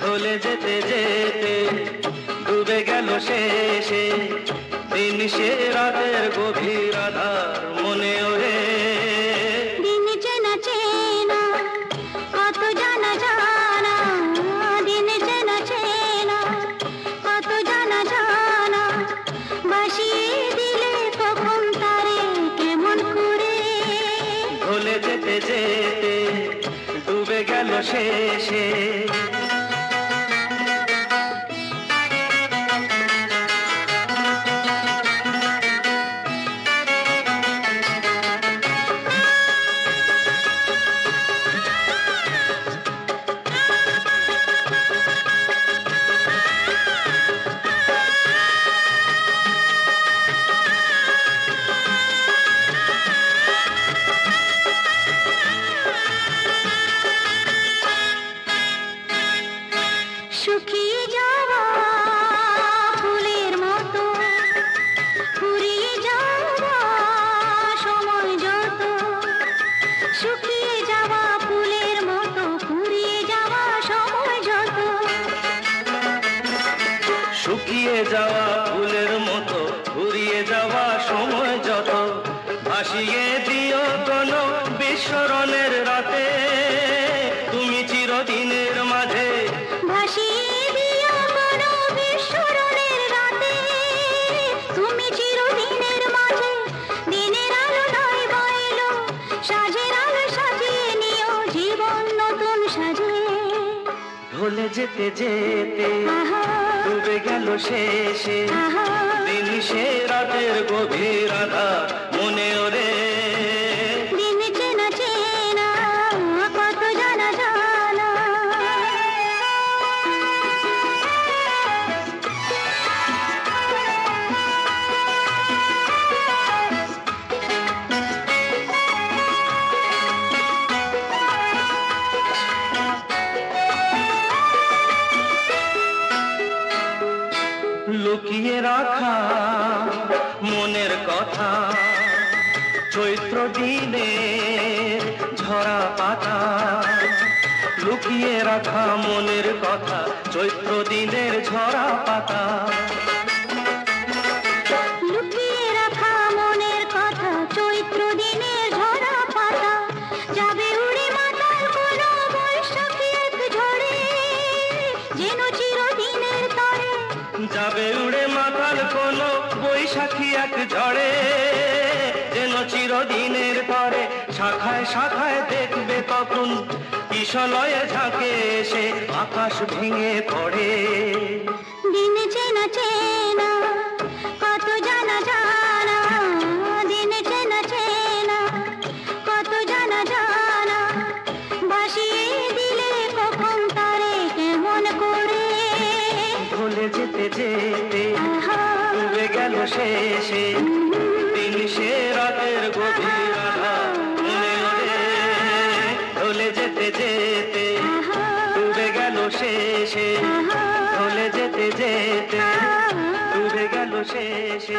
ঢলে যেতে যেতে ডুবে গেল শেষে দিন সে রাতের গভীর আধার মনে ওরে দিন চেনা চেনা কত জানা জানা দিন চেনা চেনা কত জানা জানা বাসিয়ে দিলে কখন তারে কেমন করে ঢলে যেতে যেতে ডুবে গেল শেষে শুকিয়ে যাওয়া ফুলের মতো ফুরিয়ে যাওয়া সময় যত শুকিয়ে যাওয়া ফুলের মতো ফুরিয়ে যাওয়া সময় যত শুকিয়ে যাওয়া ফুলের মতো ফুরিয়ে যাওয়া সময় যত ভাসিয়ে দিও কোনো বিস্মরণের রাতে তুমি চিরদিনের মাঝে ভাসিয়ে দিও কোনো বিস্মরণের রাতে তুমি চিরদিনের মাঝে দিনের আলো নয় বইলো সাজের আলো সাজিয়ে নিও জীবন নতুন সাজে ঢলে যেতে যেতে ডুবে গেল শেষে দিন সে রাতের গভীর আধার মনে ওরে দিন চেনা চেনা কত জানা জানা লুকিয়ে রাখা মনের কথা চৈত্র দিনের ঝরা পাতা লুকিয়ে রাখা মনের কথা চৈত্র দিনের ঝরা পাতা লুকিয়ে রাখা মনের কথা চৈত্র দিনের ঝরা পাতা যাবে উড়ে মাতাল কোনো বৈশাখী এক ঝড়ে যেন চিরদিনের তরে যাবে উড়ে মাতাল কোনো বৈশাখী এক ঝড়ে যেন চিরদিনের তরে শাখায় শাখায় দেখবে তখন কিশলয়ে ঝাঁকে এসে আকাশ ভেঙে পড়ে দিন চেনা চেনা কত জানা জানা দিন চেনা চেনা কত জানা জানা বাসিয়ে দিলে কখন তারে কেমন করে ঢলে যেতে যেতে ডুবে গেল শেষে দিন সে রাতের গভীর আধার মনে ওরে ঢলে যেতে যেতে ডুবে গেল শেষে ঢলে যেতে যেতে ডুবে গেল শেষে